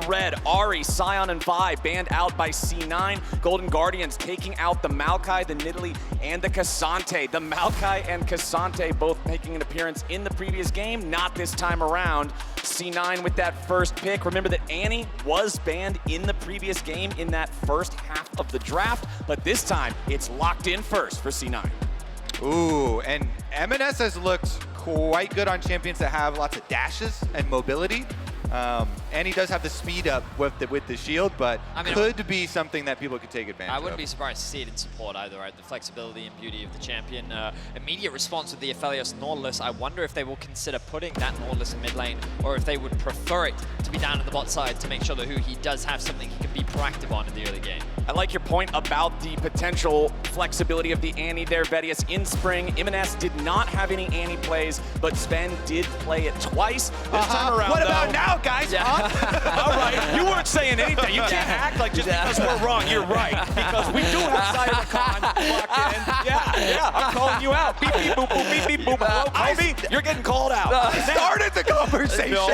red. Ahri, Sion, and Vi banned out by C9. Golden Guardians taking out the Maokai, the Nidalee, and the K'Sante. The Maokai and K'Sante both making an appearance in the previous game, not this time around. C9 with that first pick. Remember that Annie was banned in the previous game in that first half of the draft, but this time it's locked in first for C9. Ooh, and EMENES has looked quite good on champions that have lots of dashes and mobility. And he does have the speed up with the shield, but could be something that people could take advantage of. I wouldn't be surprised to see it in support either, right? The flexibility and beauty of the champion. Immediate response with the Aphelios Nautilus. I wonder if they will consider putting that Nautilus in mid lane, or if they would prefer it to be down in the bot side to make sure that Huhi does have something he can be proactive on in the early game. I like your point about the potential flexibility of the Annie there, Vedius. In spring, EMENES did not have any Annie plays, but Zven did play it twice. This time around, what about now, guys? Yeah. All right, you weren't saying anything. You can't act like just because we're wrong, you're right. Because we do have Xayah Rakan locked in. Yeah, I'm calling you out. Beep, beep, boop, boop, beep, beep, boop. Hello, Kobe, you're getting called out. Started the conversation. No,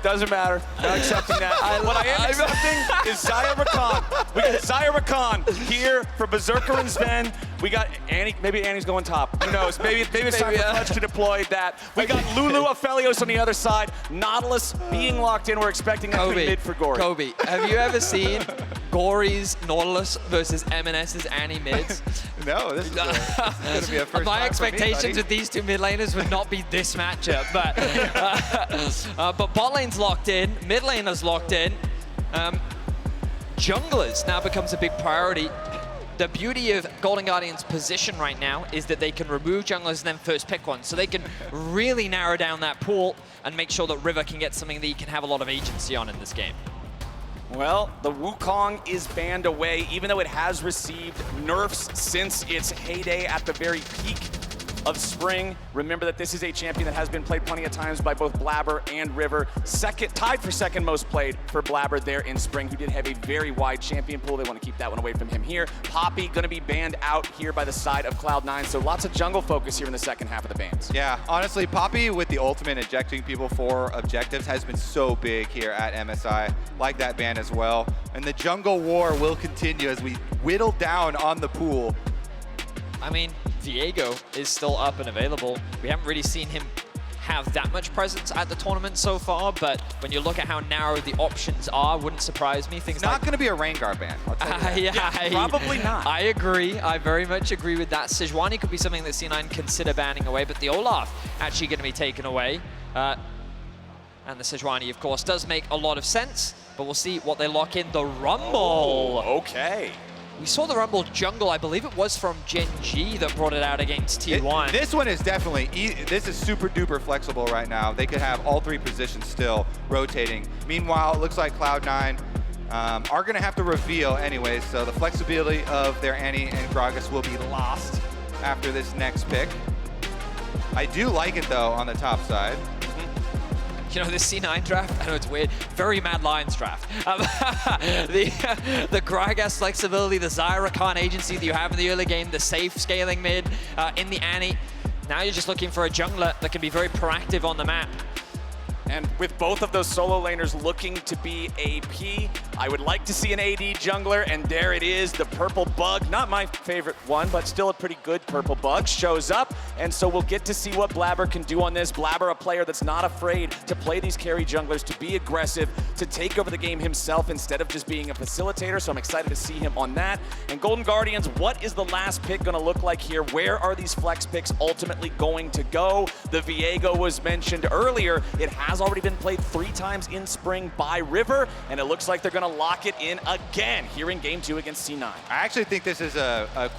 doesn't matter. Not accepting that. What I am accepting is Xayah Rakan. We got Xayah Rakan here for Berserker and Zven. We got Annie, maybe Annie's going top. Who knows? Maybe it's time for Fudge to deploy that. We got Lulu Aphelios on the other side. Nautilus being locked in. We're expecting that to be mid for Gori. Kobe, have you ever seen Gori's Nautilus versus EMENES' Annie mids? No, this is going to be a first My time expectations for me, with these two mid laners would not be this matchup, but bot lane's locked in, mid laner's locked in. Junglers now becomes a big priority. The beauty of Golden Guardian's position right now is that they can remove junglers and then first pick one. So they can really narrow down that pool and make sure that River can get something that he can have a lot of agency on in this game. Well, the Wukong is banned away, even though it has received nerfs since its heyday at the very peak of spring. Remember that this is a champion that has been played plenty of times by both Blaber and River. Tied for second most played for Blaber there in spring, who did have a very wide champion pool. They want to keep that one away from him here. Poppy going to be banned out here by the side of Cloud9, so lots of jungle focus here in the second half of the bans. Yeah, honestly, Poppy with the ultimate ejecting people for objectives has been so big here at MSI. Like that ban as well. And the jungle war will continue as we whittle down on the pool. I mean, Viego is still up and available. We haven't really seen him have that much presence at the tournament so far, but when you look at how narrow the options are, wouldn't surprise me. Things not going to be a Rengar ban. I'll tell you that. Probably not. I agree. I very much agree with that. Sejuani could be something that C9 consider banning away, but the Olaf actually going to be taken away. And the Sejuani, of course, does make a lot of sense, but we'll see what they lock in. The Rumble. Oh, okay. We saw the Rumble jungle, I believe it was from Gen G that brought it out against T1. This one is definitely, this is super duper flexible right now. They could have all three positions still rotating. Meanwhile, it looks like Cloud9 are going to have to reveal anyways, so the flexibility of their Annie and Gragas will be lost after this next pick. I do like it though on the top side. You know, this C9 draft, I know it's weird, very Mad Lions draft. The Gragas flexibility, the Xayah Rakan agency that you have in the early game, the safe scaling mid in the Annie. Now you're just looking for a jungler that can be very proactive on the map. And with both of those solo laners looking to be AP, I would like to see an AD jungler, and there it is, the purple bug. Not my favorite one, but still a pretty good purple bug shows up, and so we'll get to see what Blaber can do on this. Blaber, a player that's not afraid to play these carry junglers, to be aggressive, to take over the game himself instead of just being a facilitator, so I'm excited to see him on that. And Golden Guardians, what is the last pick gonna look like here? Where are these flex picks ultimately going to go? The Viego was mentioned earlier. It has already been played 3 times in spring by River, and it looks like they're gonna lock it in again here in game 2 against C9. I actually think this is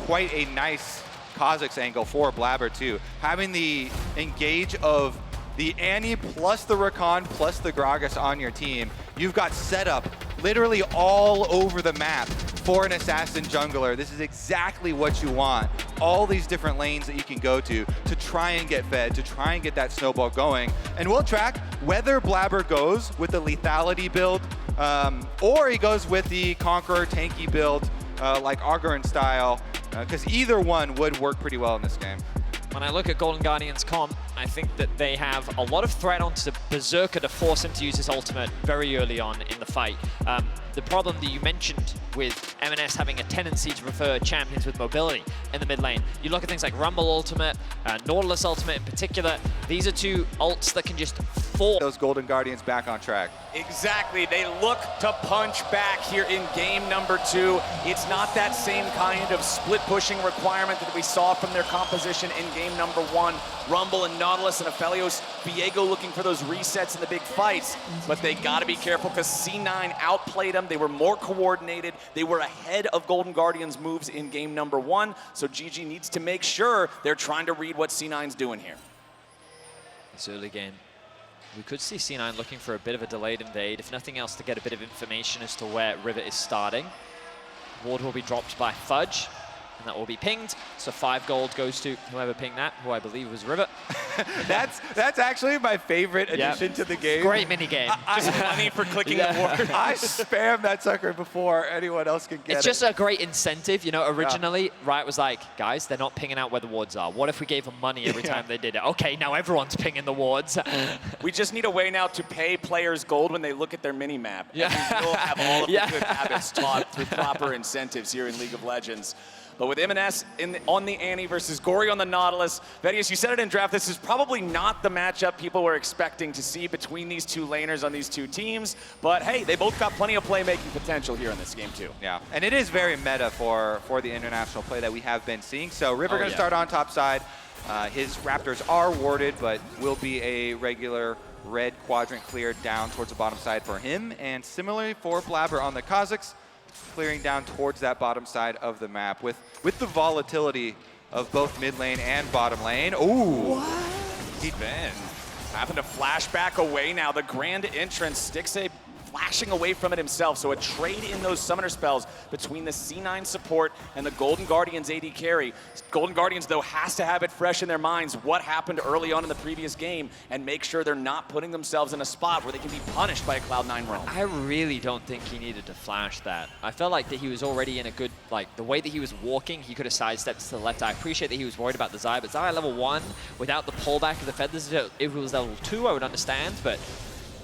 quite a nice Kha'Zix angle for Blaber too. Having the engage of the Annie plus the Rakan plus the Gragas on your team, you've got setup literally all over the map for an assassin jungler. This is exactly what you want. All these different lanes that you can go to try and get fed, to try and get that snowball going. And we'll track whether Blaber goes with the lethality build or he goes with the Conqueror tanky build like Augurin style, because either one would work pretty well in this game. when I look at Golden Guardian's comp, I think that they have a lot of threat onto Berserker to force him to use his ultimate very early on in the fight. The problem that you mentioned with EMENES having a tendency to prefer champions with mobility in the mid lane. You look at things like Rumble ultimate, Nautilus ultimate in particular. These are two ults that can just force those Golden Guardians back on track. Exactly. They look to punch back here in game number 2. It's not that same kind of split pushing requirement that we saw from their composition in game number 1. Rumble and Nautilus and Aphelios, Viego looking for those resets in the big fights. But they got to be careful because C9 outplayed them. They were more coordinated. They were ahead of Golden Guardian's moves in game number 1. So GG needs to make sure they're trying to read what C9's doing here. This early game. We could see C9 looking for a bit of a delayed invade, if nothing else to get a bit of information as to where River is starting. Ward will be dropped by Fudge, and that will be pinged. So 5 gold goes to whoever pinged that, who I believe was River. That's actually my favorite addition to the game. Great mini game. Just money for clicking the board. I spam that sucker before anyone else can get it. It's just a great incentive. You know, originally, Riot was like, guys, they're not pinging out where the wards are. What if we gave them money every time they did it? Okay, now everyone's pinging the wards. We just need a way now to pay players gold when they look at their mini-map. Yeah. And we will have all of the good habits taught through proper incentives here in League of Legends. But with EMENES on the Annie versus Gori on the Nautilus, Vedius, you said it in draft, this is probably not the matchup people were expecting to see between these two laners on these two teams. But hey, they both got plenty of playmaking potential here in this game too. Yeah, and it is very meta for the international play that we have been seeing. So River going to start on top side. His Raptors are warded, but will be a regular red quadrant cleared down towards the bottom side for him. And similarly for Blaber on the Kha'Zix, clearing down towards that bottom side of the map with the volatility of both mid lane and bottom lane. Ooh. What? Zven having to flash back away now. The grand entrance, Stixxay flashing away from it himself. So a trade in those summoner spells between the C9 support and the Golden Guardians AD carry. Golden Guardians, though, has to have it fresh in their minds what happened early on in the previous game and make sure they're not putting themselves in a spot where they can be punished by a Cloud9 roam. I really don't think he needed to flash that. I felt like that he was already in a good, like, the way that he was walking, he could have sidestepped to the left. I appreciate that he was worried about the Xayah, but Xayah level 1, without the pullback of the feathers, if it was level 2, I would understand, but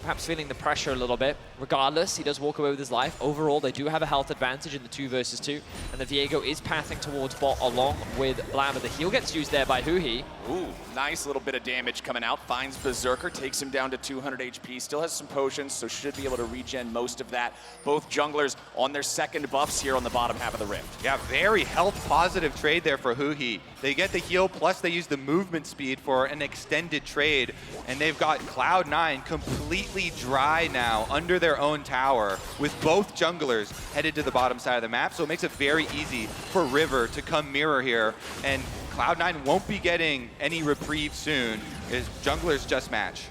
perhaps feeling the pressure a little bit. Regardless, he does walk away with his life. Overall, they do have a health advantage in the 2 versus 2, and the Viego is pathing towards bot along with Blaber. The heal gets used there by Huhi. Ooh, nice little bit of damage coming out. Finds Berserker, takes him down to 200 HP. Still has some potions, so should be able to regen most of that. Both junglers on their second buffs here on the bottom half of the rift. Yeah, very health positive trade there for Huhi. They get the heal, plus they use the movement speed for an extended trade, and they've got Cloud9 completely dry now under their own tower with both junglers headed to the bottom side of the map, so it makes it very easy for River to come mirror here, and Cloud9 won't be getting any reprieve soon, as junglers just match.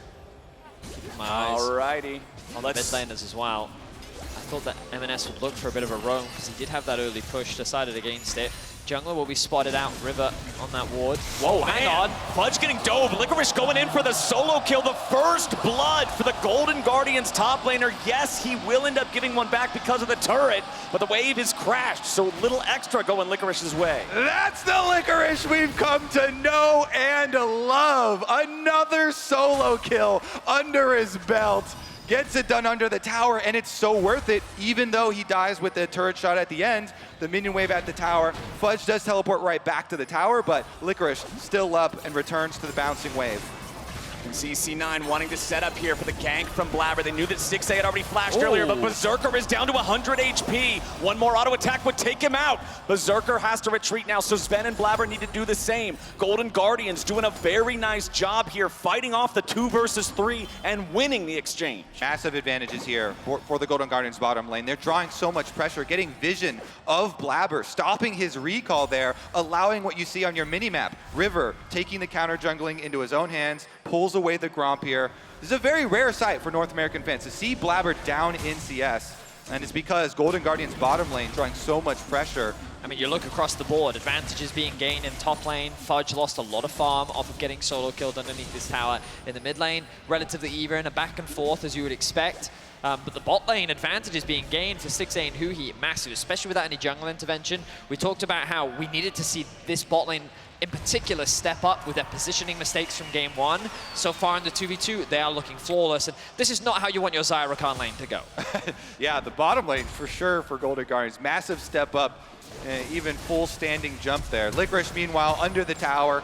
Alrighty. Well, mid laners as well. I thought that EMENES would look for a bit of a roam because he did have that early push, decided against it. Jungler will be spotted out, River on that ward. Whoa, hang on. Fudge getting dove. Licorice going in for the solo kill. The first blood for the Golden Guardians top laner. Yes, he will end up giving one back because of the turret, but the wave is crashed, so little extra going Licorice's way. That's the Licorice we've come to know and love. Another solo kill under his belt. Gets it done under the tower, and it's so worth it, even though he dies with the turret shot at the end. The minion wave at the tower. Fudge does teleport right back to the tower, but Licorice still up and returns to the bouncing wave. You can see C9 wanting to set up here for the gank from Blaber. They knew that Stixxay had already flashed earlier, but Berserker is down to 100 HP. One more auto attack would take him out. Berserker has to retreat now, so Zven and Blaber need to do the same. Golden Guardians doing a very nice job here, fighting off the 2 versus 3 and winning the exchange. Massive advantages here for the Golden Guardians bottom lane. They're drawing so much pressure, getting vision of Blaber, stopping his recall there, allowing what you see on your minimap. River taking the counter jungling into his own hands, pulls away the Gromp here. This is a very rare sight for North American fans to see Blaber down in CS, and it's because Golden Guardians bottom lane drawing so much pressure. I mean, you look across the board, advantages being gained in top lane. Fudge lost a lot of farm off of getting solo killed underneath this tower. In the mid lane, relatively even, a back and forth as you would expect. But the bot lane advantage is being gained for Stixxay and Huhi, massive, especially without any jungle intervention. We talked about how we needed to see this bot lane in particular step up with their positioning mistakes from game 1. So far in the 2v2, they are looking flawless, and this is not how you want your Xayah Rakan lane to go. Yeah, the bottom lane for sure for Golden Guardians. Massive step up, even full standing jump there. Licorice, meanwhile, under the tower,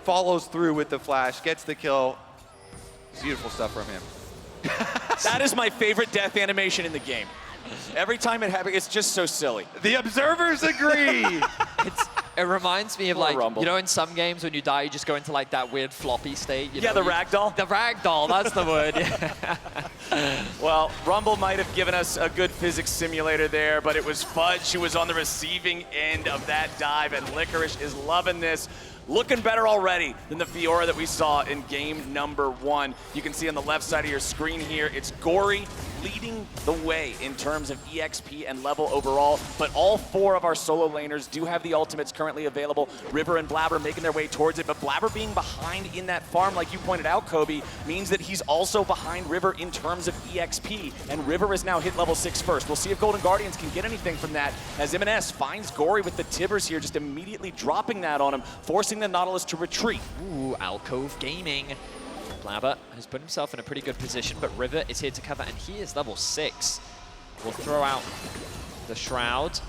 follows through with the flash, gets the kill. Beautiful stuff from him. That is my favorite death animation in the game. Every time it happens, it's just so silly. The observers agree. It reminds me of, like, Rumble. you know, in some games when you die, you just go into like that weird floppy state. You Yeah, know, the ragdoll. The ragdoll, that's the word. Yeah. Well, Rumble might have given us a good physics simulator there, but it was Fudge who was on the receiving end of that dive, and Licorice is loving this. Looking better already than the Fiora that we saw in game number 1. You can see on the left side of your screen here, it's Gori leading the way in terms of EXP and level overall, but all 4 of our solo laners do have the ultimates currently available. River and Blaber making their way towards it, but Blaber being behind in that farm, like you pointed out, Kobe, means that he's also behind River in terms of EXP, and River is now hit level 6 first. We'll see if Golden Guardians can get anything from that, as EMENES finds Gori with the Tibbers here, just immediately dropping that on him, forcing the Nautilus to retreat. Ooh, Alcove Gaming. Blaber has put himself in a pretty good position, but River is here to cover, and he is level 6. We'll throw out the Shroud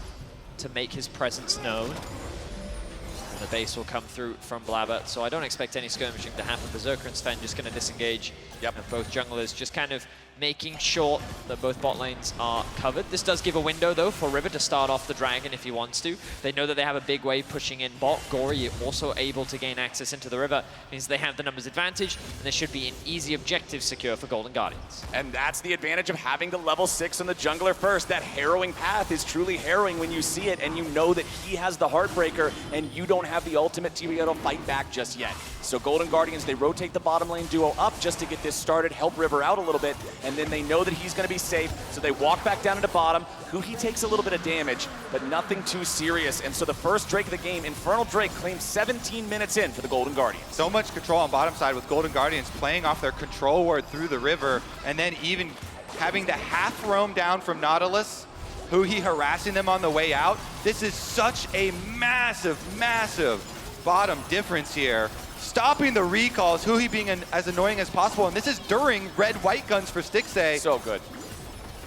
to make his presence known. And the base will come through from Blaber, so I don't expect any skirmishing to happen. Berserker and Zven just going to disengage. Yep. And both junglers just kind of making sure that both bot lanes are covered. This does give a window, though, for River to start off the Dragon if he wants to. They know that they have a big wave pushing in bot. Gori also able to gain access into the River, means they have the numbers advantage, and this should be an easy objective secure for Golden Guardians. And that's the advantage of having the level 6 on the jungler first. That harrowing path is truly harrowing when you see it, and you know that he has the Heartbreaker, and you don't have the ultimate to be able to fight back just yet. So Golden Guardians, they rotate the bottom lane duo up just to get this started, help River out a little bit, and then they know that he's going to be safe, so they walk back down into bottom. Huhi takes a little bit of damage, but nothing too serious. And so the first Drake of the game, Infernal Drake, claims 17 minutes in for the Golden Guardians. So much control on bottom side with Golden Guardians playing off their control ward through the river, and then even having the half roam down from Nautilus, Huhi harassing them on the way out. This is such a massive, massive bottom difference here. Stopping the recalls, Huhi being as annoying as possible, and this is during red-white guns for Stixxay. So good.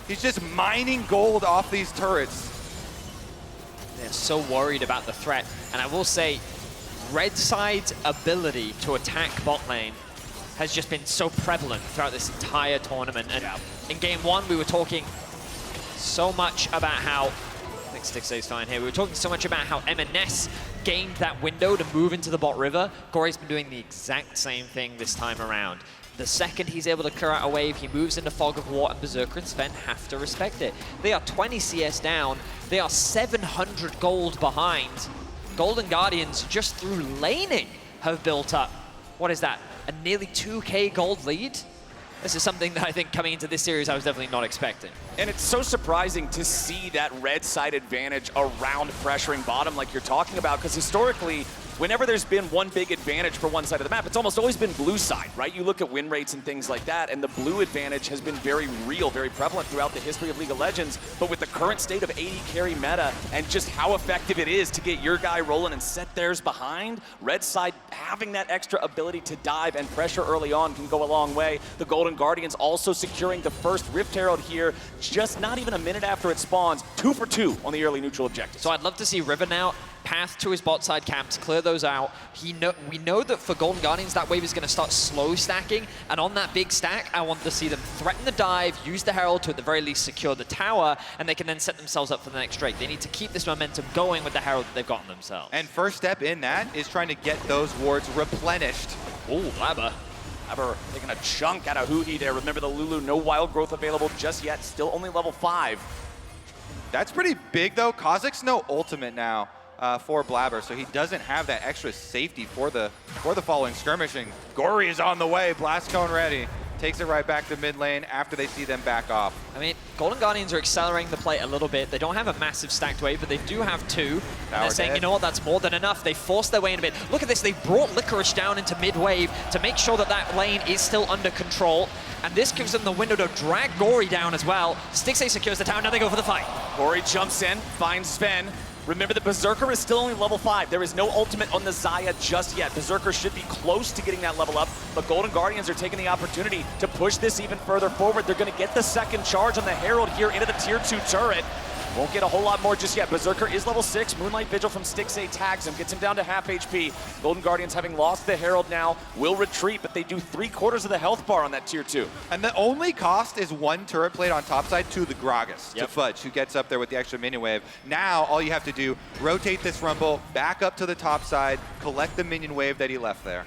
He's just mining gold off these turrets. They're so worried about the threat, and I will say, red side's ability to attack bot lane has just been so prevalent throughout this entire tournament. And in game 1, we were talking so much about how, I think Stixxay's fine here, we were talking so much about how EMENES gained that window to move into the bot river. Gori's been doing the exact same thing this time around. The second he's able to clear out a wave, he moves into Fog of War, and Berserker and Zven have to respect it. They are 20 CS down. They are 700 gold behind. Golden Guardians, just through laning, have built up, what is that, a nearly 2K gold lead? This is something that I think coming into this series I was definitely not expecting. And it's so surprising to see that red side advantage around pressuring bottom like you're talking about, because historically, whenever there's been one big advantage for one side of the map, it's almost always been blue side, right? You look at win rates and things like that, and the blue advantage has been very real, very prevalent throughout the history of League of Legends. But with the current state of AD carry meta and just how effective it is to get your guy rolling and set theirs behind, red side having that extra ability to dive and pressure early on can go a long way. The Golden Guardians also securing the first Rift Herald here, just not even a minute after it spawns, 2 for 2 on the early neutral objectives. So I'd love to see River now path to his bot side camps, clear those out. We know that for Golden Guardians, that wave is going to start slow stacking, and on that big stack, I want to see them threaten the dive, use the Herald to at the very least secure the tower, and they can then set themselves up for the next Drake. They need to keep this momentum going with the Herald that they've gotten themselves. And first step in that is trying to get those wards replenished. Ooh, Blaber. Blaber taking a chunk out of Huhi there. Remember the Lulu, no wild growth available just yet, still only level 5. That's pretty big though. Kha'Zix no ultimate now. For Blaber, so he doesn't have that extra safety for the following skirmishing. Gori is on the way, blast cone ready. Takes it right back to mid lane after they see them back off. I mean, Golden Guardians are accelerating the play a little bit. They don't have a massive stacked wave, but they do have 2. And they're saying, you know what, that's more than enough. They forced their way in a bit. Look at this, they brought Licorice down into mid-wave to make sure that that lane is still under control. And this gives them the window to drag Gori down as well. Stixxay secures the tower, now they go for the fight. Gori jumps in, finds Zven. Remember that Berserker is still only level 5. There is no ultimate on the Xayah just yet. Berserker should be close to getting that level up, but Golden Guardians are taking the opportunity to push this even further forward. They're going to get the second charge on the Herald here into the tier 2 turret. Won't get a whole lot more just yet. Berserker is level 6. Moonlight Vigil from Stixxay tags him, gets him down to half HP. Golden Guardians, having lost the Herald now, will retreat, but they do 3/4 of the health bar on that tier 2. And the only cost is one turret plate on topside to the Gragas, to Yep. Fudge, who gets up there with the extra minion wave. Now, all you have to do, rotate this Rumble, back up to the top side, collect the minion wave that he left there.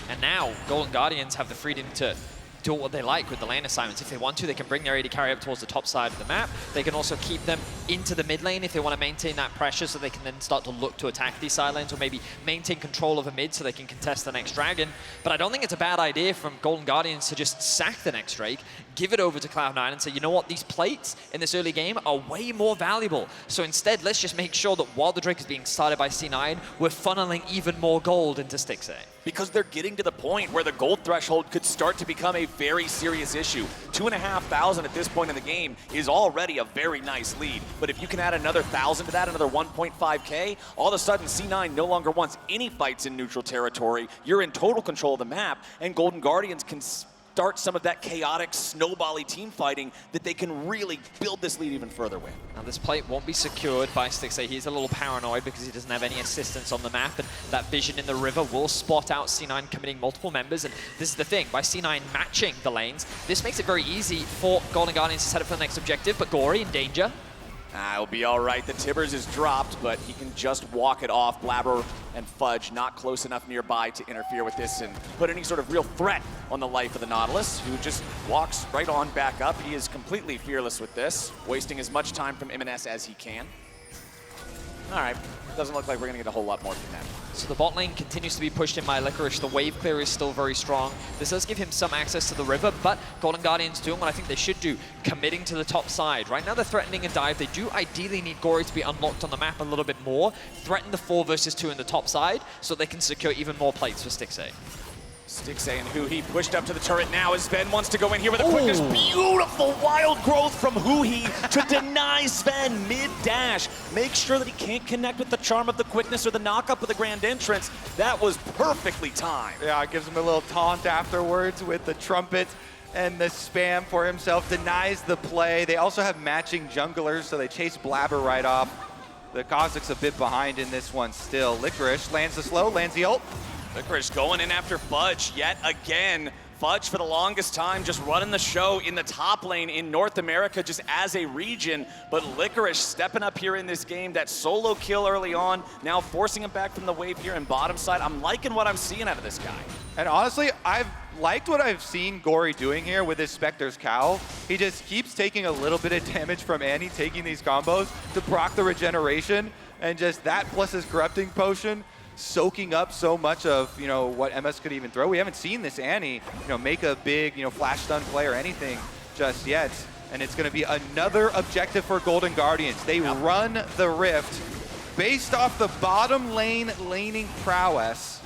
And now, Golden Guardians have the freedom to do what they like with the lane assignments. If they want to, they can bring their AD carry up towards the top side of the map. They can also keep them into the mid lane if they want to maintain that pressure, so they can then start to look to attack these side lanes, or maybe maintain control of a mid so they can contest the next dragon. But I don't think it's a bad idea from Golden Guardians to just sack the next Drake, give it over to Cloud9 and say, you know what, these plates in this early game are way more valuable. So instead, let's just make sure that while the Drake is being started by C9, we're funneling even more gold into Stixxay. Because they're getting to the point where the gold threshold could start to become a very serious issue. 2,500 at this point in the game is already a very nice lead. But if you can add another 1,000 to that, another 1.5K, all of a sudden C9 no longer wants any fights in neutral territory. You're in total control of the map, and Golden Guardians can start some of that chaotic, snowbally team fighting that they can really build this lead even further with. Now this plate won't be secured by Stixxay. He's a little paranoid because he doesn't have any assistance on the map, and that vision in the river will spot out C9 committing multiple members. And this is the thing, by C9 matching the lanes, this makes it very easy for Golden Guardians to set up for the next objective, but Gori in danger. It'll be all right. The Tibbers is dropped, but he can just walk it off. Blaber and Fudge not close enough nearby to interfere with this and put any sort of real threat on the life of the Nautilus, who just walks right on back up. He is completely fearless with this, wasting as much time from EMENES as he can. All right, doesn't look like we're going to get a whole lot more from that. So the bot lane continues to be pushed in by Licorice. The wave clear is still very strong. This does give him some access to the river, but Golden Guardians doing what I think they should do, committing to the top side. Right now they're threatening a dive. They do ideally need Gori to be unlocked on the map a little bit more, threaten the 4 versus 2 in the top side, so they can secure even more plates for Stixxay. Stixxay and Huhi pushed up to the turret now as Zven wants to go in here with a quickness. Beautiful wild growth from Huhi to deny Zven mid-dash. Make sure that he can't connect with the charm of the quickness or the knock-up of the grand entrance. That was perfectly timed. Yeah, it gives him a little taunt afterwards with the trumpet and the spam for himself, denies the play. They also have matching junglers, so they chase Blaber right off. The Kha'Zix a bit behind in this one still. Licorice lands the slow, lands the ult. Licorice going in after Fudge yet again. Fudge for the longest time just running the show in the top lane in North America just as a region, but Licorice stepping up here in this game. That solo kill early on, now forcing him back from the wave here in bottom side. I'm liking what I'm seeing out of this guy. And honestly, I've liked what I've seen Gori doing here with his Spectre's Cowl. He just keeps taking a little bit of damage from Annie, taking these combos to proc the regeneration, and just that plus his Corrupting Potion, soaking up so much of, you know, what MS could even throw. We haven't seen this Annie, you know, make a big, you know, flash stun play or anything just yet. And it's going to be another objective for Golden Guardians. They run the Rift based off the bottom lane laning prowess.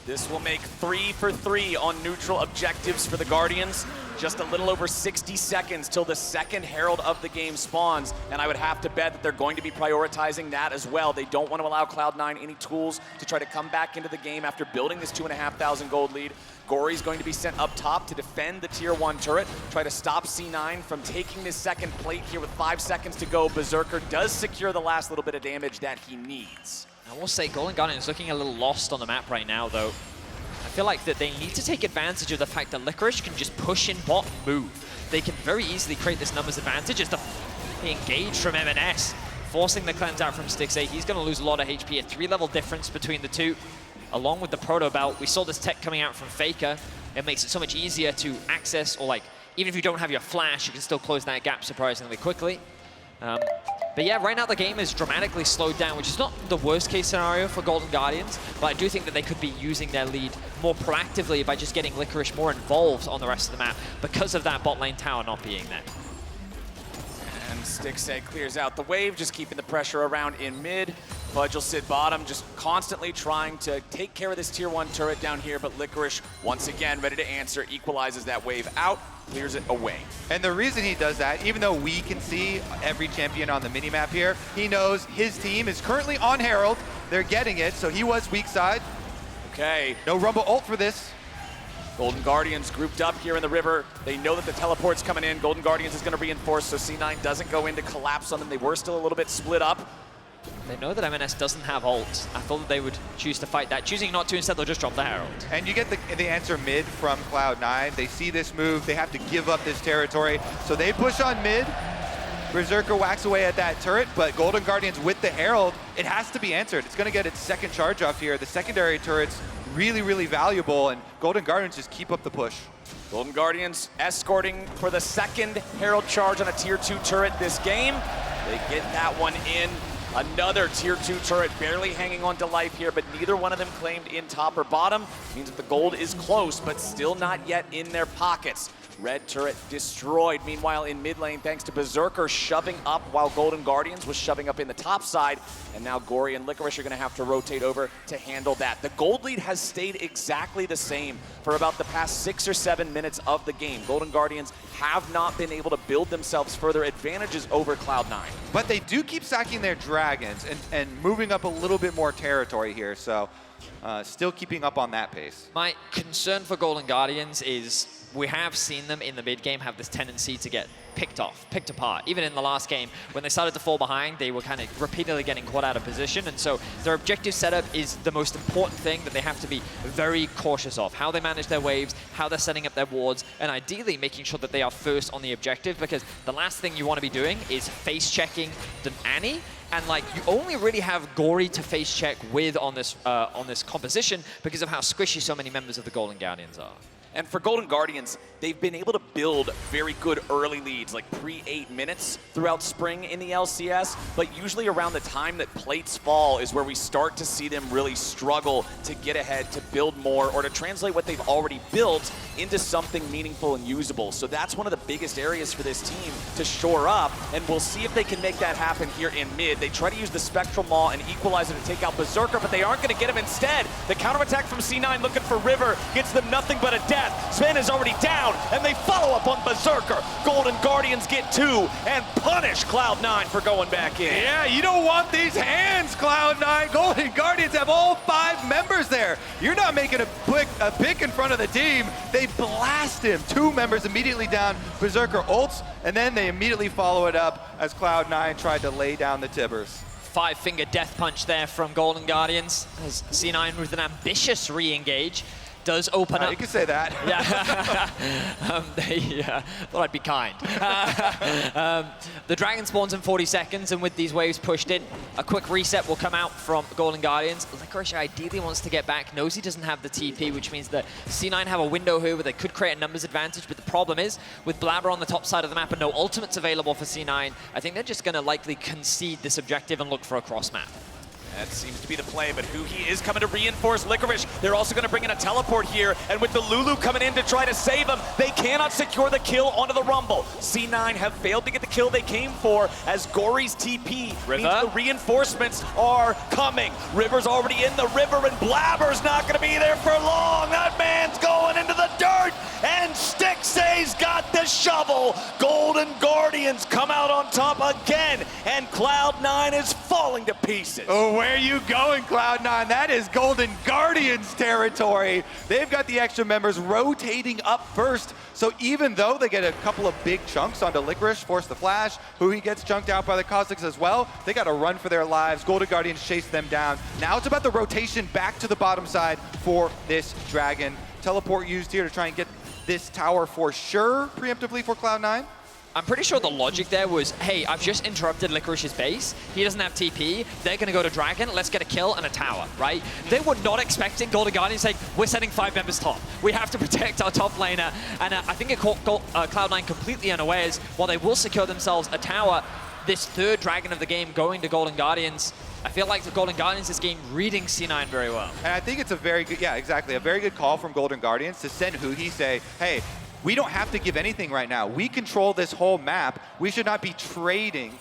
This will make 3 for 3 on neutral objectives for the Guardians. Just a little over 60 seconds till the second Herald of the game spawns, and I would have to bet that they're going to be prioritizing that as well. They don't want to allow Cloud9 any tools to try to come back into the game after building this 2,500 gold lead. Gori's going to be sent up top to defend the tier 1 turret, try to stop C9 from taking this second plate here with 5 seconds to go. Berserker does secure the last little bit of damage that he needs. I will say Golden Guardians is looking a little lost on the map right now, though. I feel like that they need to take advantage of the fact that Licorice can just push in bot and move. They can very easily create this numbers advantage as the engage from EMENES, forcing the cleanse out from Stixxay. He's going to lose a lot of HP, a 3-level difference between the two. Along with the Proto Belt, we saw this tech coming out from Faker. It makes it so much easier to access, or like, even if you don't have your flash, you can still close that gap surprisingly quickly. But yeah, right now the game is dramatically slowed down, which is not the worst case scenario for Golden Guardians, but I do think that they could be using their lead more proactively by just getting Licorice more involved on the rest of the map because of that bot lane tower not being there. And Stixxay clears out the wave, just keeping the pressure around in mid. Fudge will sit bottom, just constantly trying to take care of this tier 1 turret down here, but Licorice, once again, ready to answer, equalizes that wave out. clears it away. And the reason he does that, even though we can see every champion on the minimap here, he knows his team is currently on Herald. They're getting it, so he was weak side. Okay. No Rumble ult for this. Golden Guardians grouped up here in the river. They know that the teleport's coming in. Golden Guardians is going to reinforce, so C9 doesn't go in to collapse on them. They were still a little bit split up. They know that EMENES doesn't have ult. I thought that they would choose to fight that. Choosing not to, instead they'll just drop the Herald. And you get the answer mid from Cloud9. They see this move. They have to give up this territory. So they push on mid. Berserker whacks away at that turret, but Golden Guardians with the Herald, it has to be answered. It's going to get its second charge off here. The secondary turret's really, really valuable, and Golden Guardians just keep up the push. Golden Guardians escorting for the second Herald charge on a tier 2 turret this game. They get that one in. Another tier 2 turret barely hanging on to life here, but neither one of them claimed in top or bottom. Means that the gold is close, but still not yet in their pockets. Red turret destroyed. Meanwhile, in mid lane, thanks to Berserker shoving up while Golden Guardians was shoving up in the top side. And now Gori and Licorice are going to have to rotate over to handle that. The gold lead has stayed exactly the same for about the past 6 or 7 minutes of the game. Golden Guardians have not been able to build themselves further advantages over Cloud9. But they do keep sacking their dragons and moving up a little bit more territory here, so still keeping up on that pace. My concern for Golden Guardians is we have seen them in the mid game have this tendency to get picked apart. Even in the last game, when they started to fall behind, they were kind of repeatedly getting caught out of position. And so their objective setup is the most important thing that they have to be very cautious of. How they manage their waves, how they're setting up their wards, and ideally making sure that they are first on the objective, because the last thing you want to be doing is face checking the Annie. And like, you only really have Gori to face check with on this composition because of how squishy so many members of the Golden Guardians are. And for Golden Guardians, they've been able to build very good early leads, like pre-8 minutes throughout spring in the LCS, but usually around the time that plates fall is where we start to see them really struggle to get ahead, to build more, or to translate what they've already built into something meaningful and usable. So that's one of the biggest areas for this team to shore up, and we'll see if they can make that happen here in mid. They try to use the Spectral Maw and Equalizer to take out Berserker, but they aren't going to get him instead. The counterattack from C9 looking for River gets them nothing but a death. Zven is already down, and they follow up on Berserker. Golden Guardians get 2 and punish Cloud9 for going back in. Yeah, you don't want these hands, Cloud9. Golden Guardians have all 5 members there. You're not making a pick in front of the team. They blast him. 2 members immediately down. Berserker ults, and then they immediately follow it up as Cloud9 tried to lay down the Tibbers. 5-finger death punch there from Golden Guardians, as C9 with an ambitious re-engage does open up. You can say that. Yeah. They thought I'd be kind. The dragon spawns in 40 seconds, and with these waves pushed in, a quick reset will come out from Golden Guardians. Licorice ideally wants to get back, knows he doesn't have the TP, which means that C9 have a window here where they could create a numbers advantage, but the problem is, with Blaber on the top side of the map and no ultimates available for C9, I think they're just going to likely concede this objective and look for a cross map. That seems to be the play, but Huhi is coming to reinforce Licorice. They're also going to bring in a teleport here, and with the Lulu coming in to try to save him, they cannot secure the kill onto the Rumble. C9 have failed to get the kill they came for, as Gori's TP means the reinforcements are coming. River's already in the river, and Blaber's not going to be there for long. That man's going into the dirt, and Stixxay's got the shovel. Golden Guardians come out on top again, and Cloud9 is falling to pieces. Oh, where are you going, Cloud9? That is Golden Guardians territory. They've got the extra members rotating up first. So even though they get a couple of big chunks onto Licorice, force the flash, Huhi gets chunked out by the Kha'Zix as well, they got to run for their lives. Golden Guardians chase them down. Now it's about the rotation back to the bottom side for this dragon. Teleport used here to try and get this tower for sure, preemptively for Cloud9. I'm pretty sure the logic there was, hey, I've just interrupted Licorice's base. He doesn't have TP. They're going to go to Dragon. Let's get a kill and a tower, right? They were not expecting Golden Guardians saying, we're sending 5 members top. We have to protect our top laner. And I think it caught Cloud9 completely unawares. While they will secure themselves a tower, this 3rd Dragon of the game going to Golden Guardians, I feel like the Golden Guardians this game reading C9 very well. And I think it's a very good, yeah, exactly, a very good call from Golden Guardians to send Huhi, say, hey, we don't have to give anything right now. We control this whole map. We should not be trading.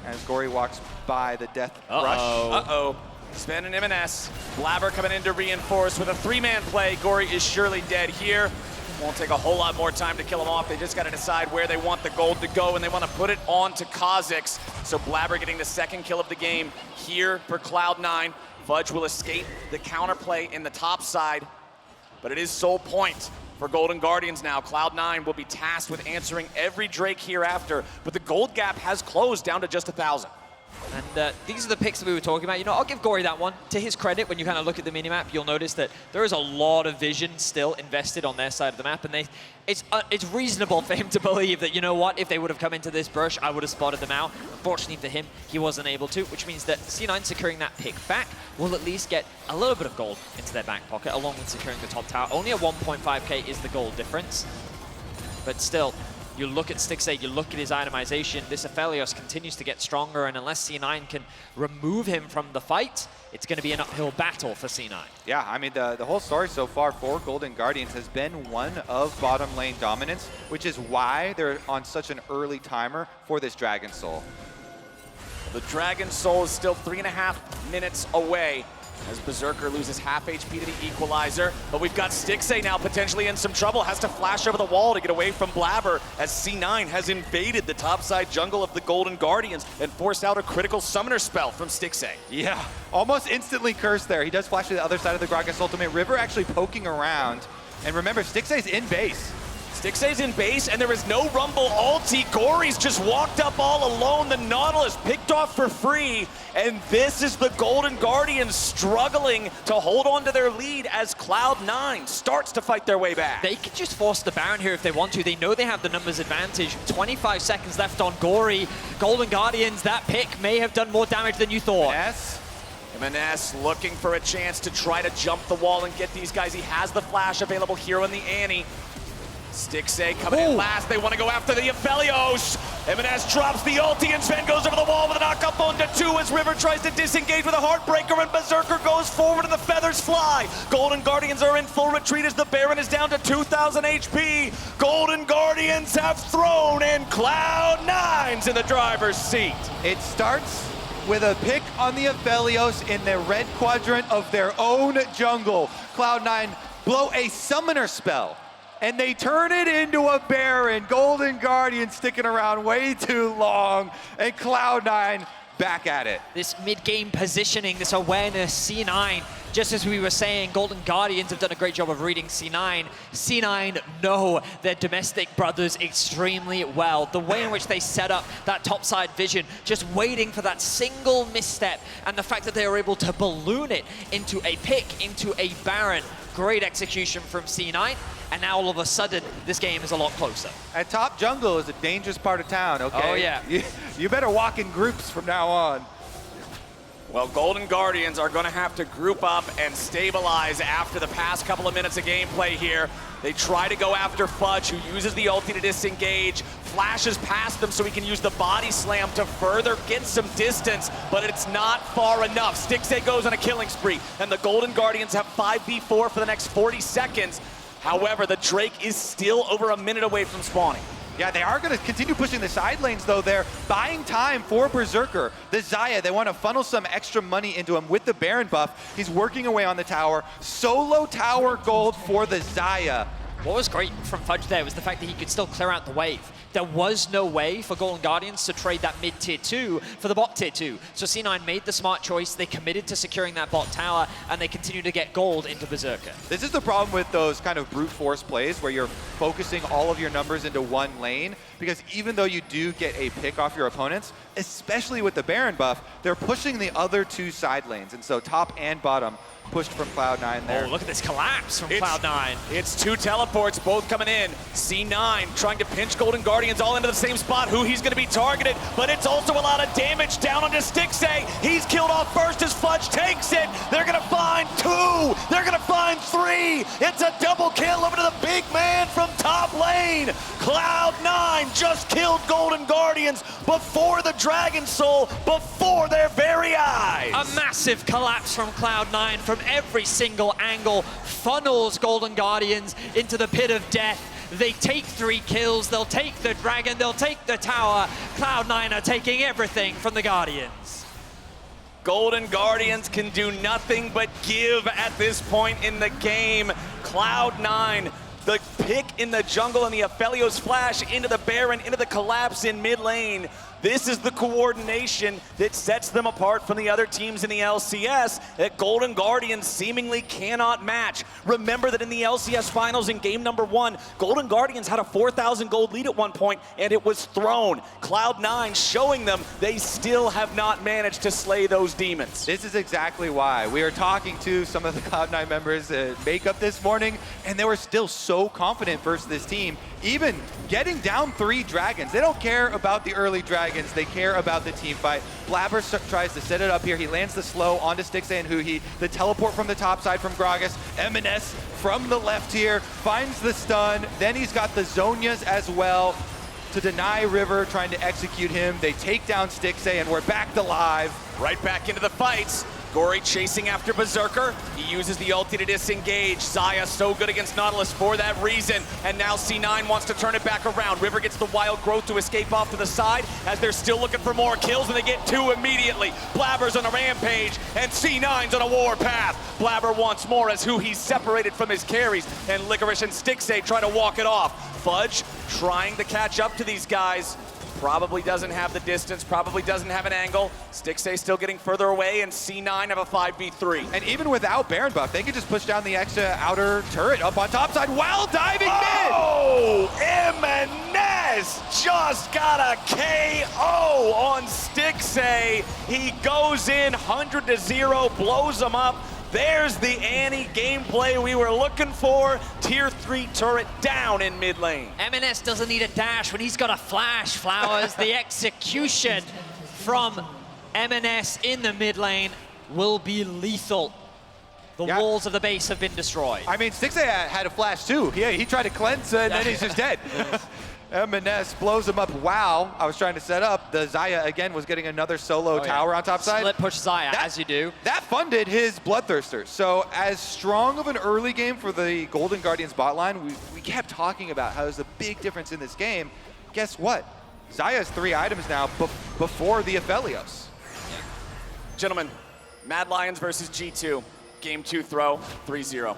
As Gori walks by the death rush. Uh-oh. Zven and EMENES. Blaber coming in to reinforce with a 3-man play. Gori is surely dead here. Won't take a whole lot more time to kill him off. They just got to decide where they want the gold to go, and they want to put it on to Kha'Zix. So Blaber getting the second kill of the game here for Cloud9. Fudge will escape the counterplay in the top side, but it is sole point for Golden Guardians now. Cloud9 will be tasked with answering every Drake hereafter, but the gold gap has closed down to just 1,000. And these are the picks that we were talking about. You know, I'll give Gori that one. To his credit, when you kind of look at the minimap, you'll notice that there is a lot of vision still invested on their side of the map, and it's reasonable for him to believe that, you know what, if they would have come into this brush, I would have spotted them out. Unfortunately for him, he wasn't able to, which means that C9 securing that pick back will at least get a little bit of gold into their back pocket, along with securing the top tower. Only a 1.5k is the gold difference, but still, you look at Stixxay, you look at his itemization, this Aphelios continues to get stronger, and unless C9 can remove him from the fight, it's going to be an uphill battle for C9. Yeah, I mean, the whole story so far for Golden Guardians has been one of bottom lane dominance, which is why they're on such an early timer for this Dragon Soul. The Dragon Soul is still 3.5 minutes away as Berserker loses half HP to the equalizer. But we've got Stixxay now potentially in some trouble. Has to flash over the wall to get away from Blaber as C9 has invaded the topside jungle of the Golden Guardians and forced out a critical summoner spell from Stixxay. Yeah, almost instantly cursed there. He does flash to the other side of the Gragas ultimate. River actually poking around. And remember, Stixxay's in base. Stixxay's in base, and there is no Rumble ulti. Gori's just walked up all alone. The Nautilus picked off for free, and this is the Golden Guardians struggling to hold on to their lead as Cloud9 starts to fight their way back. They could just force the Baron here if they want to. They know they have the numbers advantage. 25 seconds left on Gori. Golden Guardians, that pick may have done more damage than you thought. Yes. EMENES looking for a chance to try to jump the wall and get these guys. He has the flash available here on the Annie. Stixxay coming in last. They want to go after the Aphelios. EMENES drops the ulti and Zven goes over the wall with a knock-up onto 2 as River tries to disengage with a Heartbreaker and Berserker goes forward and the feathers fly. Golden Guardians are in full retreat as the Baron is down to 2,000 HP. Golden Guardians have thrown and Cloud9's in the driver's seat. It starts with a pick on the Aphelios in the red quadrant of their own jungle. Cloud9 blow a summoner spell, and they turn it into a Baron. Golden Guardian sticking around way too long, and Cloud9 back at it. This mid-game positioning, this awareness, C9, just as we were saying, Golden Guardians have done a great job of reading C9. C9 know their domestic brothers extremely well. The way in which they set up that topside vision, just waiting for that single misstep, and the fact that they were able to balloon it into a pick, into a Baron. Great execution from C9. And now all of a sudden, this game is a lot closer. And top jungle is a dangerous part of town, okay? Oh, yeah. You better walk in groups from now on. Well, Golden Guardians are going to have to group up and stabilize after the past couple of minutes of gameplay here. They try to go after Fudge, who uses the ulti to disengage, flashes past them so he can use the body slam to further get some distance, but it's not far enough. Stixxay goes on a killing spree, and the Golden Guardians have 5v4 for the next 40 seconds. However, the Drake is still over a minute away from spawning. Yeah, they are going to continue pushing the side lanes, though. They're buying time for Berserker. The Xayah, they want to funnel some extra money into him with the Baron buff. He's working away on the tower. Solo tower gold for the Xayah. What was great from Fudge there was the fact that he could still clear out the wave. There was no way for Golden Guardians to trade that mid tier 2 for the bot tier 2. So C9 made the smart choice, they committed to securing that bot tower, and they continue to get gold into Berserker. This is the problem with those kind of brute force plays where you're focusing all of your numbers into one lane, because even though you do get a pick off your opponents, especially with the Baron buff, they're pushing the other 2 side lanes, and so top and bottom pushed from Cloud9 there. Oh, look at this collapse from Cloud9. It's 2 teleports, both coming in. C9 trying to pinch Golden Guardians all into the same spot. Huhi's going to be targeted, but it's also a lot of damage down onto Stixxay. He's killed off first as Fudge takes it. They're going to find 2. They're going to find 3. It's a double kill over to the big man from top lane. Cloud9 just killed Golden Guardians before the Dragon Soul, before their very eyes. A massive collapse from Cloud9 from every single angle, funnels Golden Guardians into the pit of death. They take 3 kills, they'll take the dragon, they'll take the tower. Cloud9 are taking everything from the Guardians. Golden Guardians can do nothing but give at this point in the game. Cloud9, the pick in the jungle and the Aphelios flash into the Baron, into the collapse in mid lane. This is the coordination that sets them apart from the other teams in the LCS that Golden Guardians seemingly cannot match. Remember that in the LCS finals in game number 1, Golden Guardians had a 4,000 gold lead at one point and it was thrown. Cloud9 showing them they still have not managed to slay those demons. This is exactly why. We were talking to some of the Cloud9 members at Makeup this morning, and they were still so confident versus this team, even getting down 3 dragons. They don't care about the early dragons, they care about the team fight. Blaber tries to set it up here. He lands the slow onto Stixxay and Huhi. The teleport from the top side from Gragas. EMENES from the left here finds the stun. Then he's got the Zhonyas as well to deny River, trying to execute him. They take down Stixxay, and we're back to live. Right back into the fights. Gori chasing after Berserker. He uses the ulti to disengage. Xayah so good against Nautilus for that reason. And now C9 wants to turn it back around. River gets the wild growth to escape off to the side as they're still looking for more kills, and they get 2 immediately. Blaber's on a rampage and C9's on a war path. Blaber wants more as Huhi's separated from his carries, and Licorice and Stixxay try to walk it off. Fudge trying to catch up to these guys. Probably doesn't have the distance, probably doesn't have an angle. Stixxay still getting further away, and C9 have a 5v3. And even without Baron buff, they can just push down the extra outer turret up on top side while diving mid! Oh, EMENES just got a KO on Stixxay. He goes in 100-0, blows him up. There's the Annie gameplay we were looking for. Tier 3 turret down in mid lane. EMENES doesn't need a dash when he's got a flash, Flowers. The execution from EMENES in the mid lane will be lethal. The walls of the base have been destroyed. I mean, Stixxay had a flash too. Yeah, he tried to cleanse and then he's just dead. EMENES blows him up. Wow, I was trying to set up. The Xayah again was getting another solo tower on top side. Split push Xayah, as you do. That funded his Bloodthirster. So as strong of an early game for the Golden Guardians bot line, we kept talking about how there's a big difference in this game. Guess what? Xayah has 3 items now before the Aphelios. Yeah. Gentlemen, Mad Lions versus G2. Game 2 throw, 3-0.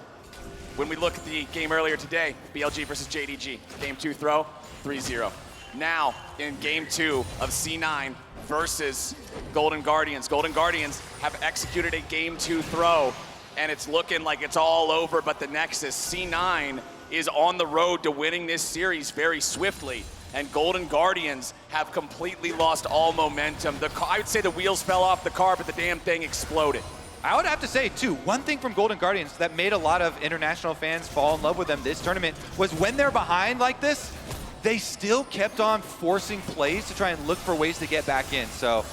When we look at the game earlier today, BLG versus JDG. Game 2 throw, 3-0. Now, in game 2 of C9 versus Golden Guardians. Golden Guardians have executed a game 2 throw, and it's looking like it's all over, but the Nexus, C9, is on the road to winning this series very swiftly, and Golden Guardians have completely lost all momentum. I would say the wheels fell off the car, but the damn thing exploded. I would have to say, too, one thing from Golden Guardians that made a lot of international fans fall in love with them this tournament was when they're behind like this, they still kept on forcing plays to try and look for ways to get back in. So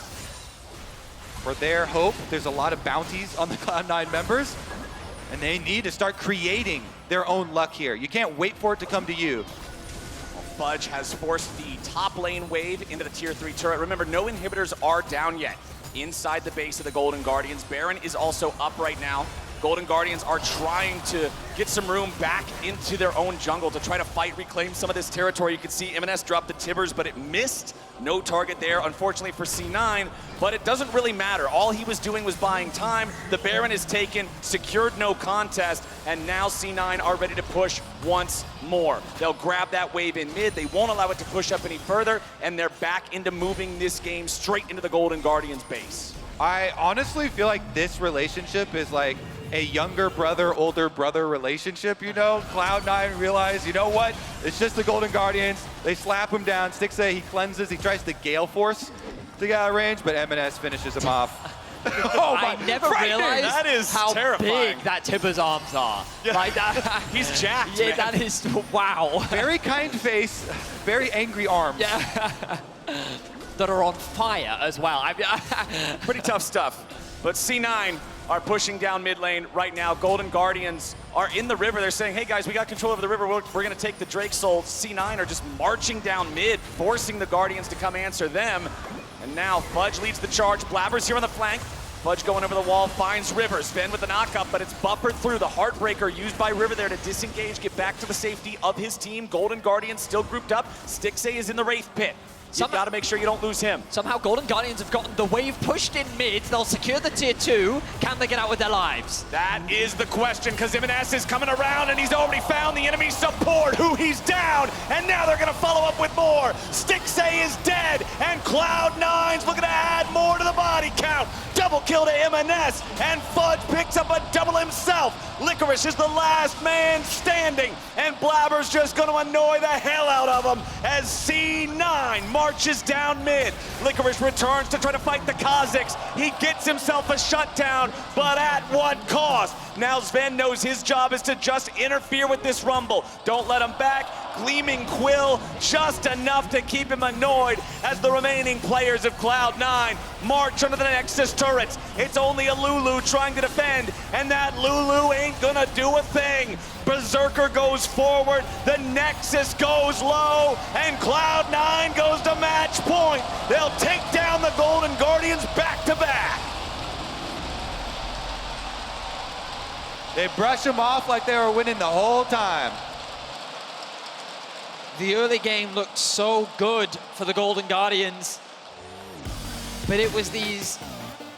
for their hope, there's a lot of bounties on the Cloud9 members, and they need to start creating their own luck here. You can't wait for it to come to you. Fudge has forced the top lane wave into the tier 3 turret. Remember, no inhibitors are down yet inside the base of the Golden Guardians. Baron is also up right now. Golden Guardians are trying to get some room back into their own jungle to try to fight, reclaim some of this territory. You can see EMENES drop the Tibbers, but it missed. No target there, unfortunately, for C9, but it doesn't really matter. All he was doing was buying time. The Baron is taken, secured no contest, and now C9 are ready to push once more. They'll grab that wave in mid. They won't allow it to push up any further, and they're back into moving this game straight into the Golden Guardians base. I honestly feel like this relationship is like a younger brother, older brother relationship, you know? Cloud9 realize, you know what? It's just the Golden Guardians. They slap him down. Stixxay, he cleanses. He tries to Gale Force to get out of range, but EMENES finishes him off. Oh I never realized that is how terrifying. big that Tibber's arms are. Yeah. Like that. He's jacked, Yeah, man. that is, wow. Very kind face, very angry arms. Yeah. That are on fire as well. Pretty tough stuff. But C9 are pushing down mid lane right now. Golden Guardians are in the river. They're saying, hey guys, we got control over the river. We're going to take the Drake Soul. C9 are just marching down mid, forcing the Guardians to come answer them. And now Fudge leads the charge. Blaber's here on the flank. Fudge going over the wall, finds River. Zven with the knockup, but it's buffered through. The Heartbreaker used by River there to disengage, get back to the safety of his team. Golden Guardians still grouped up. Stixxay is in the Wraith Pit. You got to make sure you don't lose him. Somehow Golden Guardians have gotten the wave pushed in mid. They'll secure the tier 2. Can they get out with their lives? That is the question, because EMENES is coming around and he's already found the enemy support. Huhi's down, and now they're gonna follow up with more. Stixxay is dead, and Cloud9's looking to add more to the body count. Double kill to EMENES, and Fudge picks up a double himself. Licorice is the last man standing, and Blaber's just gonna annoy the hell out of him as C9 marches down mid. Licorice returns to try to fight the Kha'Zix. He gets himself a shutdown, but at what cost? Now Zven knows his job is to just interfere with this rumble. Don't let him back. Gleaming Quill, just enough to keep him annoyed as the remaining players of Cloud9 march under the Nexus turrets. It's only a Lulu trying to defend, and that Lulu ain't gonna do a thing. Berserker goes forward, the Nexus goes low, and Cloud9 goes to match point. They'll take down the Golden Guardians back to back. They brush him off like they were winning the whole time. The early game looked so good for the Golden Guardians, but it was these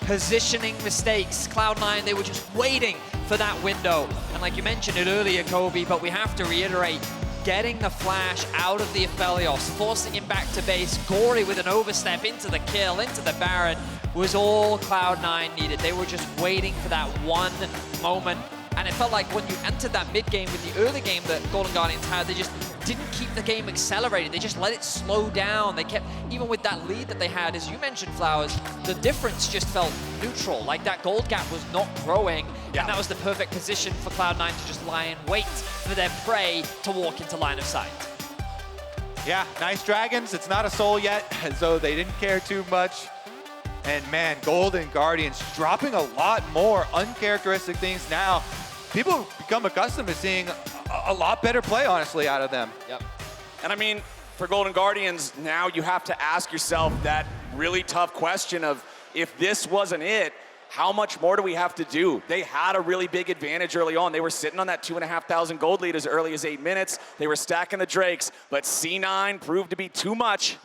positioning mistakes. Cloud9, they were just waiting for that window. And like you mentioned it earlier, Kobe, but we have to reiterate, getting the flash out of the Aphelios, forcing him back to base, Gori with an overstep into the kill, into the Baron, was all Cloud9 needed. They were just waiting for that one moment. And it felt like when you entered that mid game with the early game that Golden Guardians had, they just didn't keep the game accelerated. They just let it slow down. They kept, even with that lead that they had, as you mentioned, Flowers, the difference just felt neutral. Like that gold gap was not growing. Yeah. And that was the perfect position for Cloud9 to just lie in wait for their prey to walk into line of sight. Yeah, nice dragons. It's not a soul yet, so they didn't care too much. And man, Golden Guardians dropping a lot more uncharacteristic things now. People become accustomed to seeing a lot better play, honestly, out of them. Yep. And I mean, for Golden Guardians, now you have to ask yourself that really tough question of, if this wasn't it, how much more do we have to do? They had a really big advantage early on. They were sitting on that 2,500 gold lead as early as 8 minutes. They were stacking the Drakes, but C9 proved to be too much.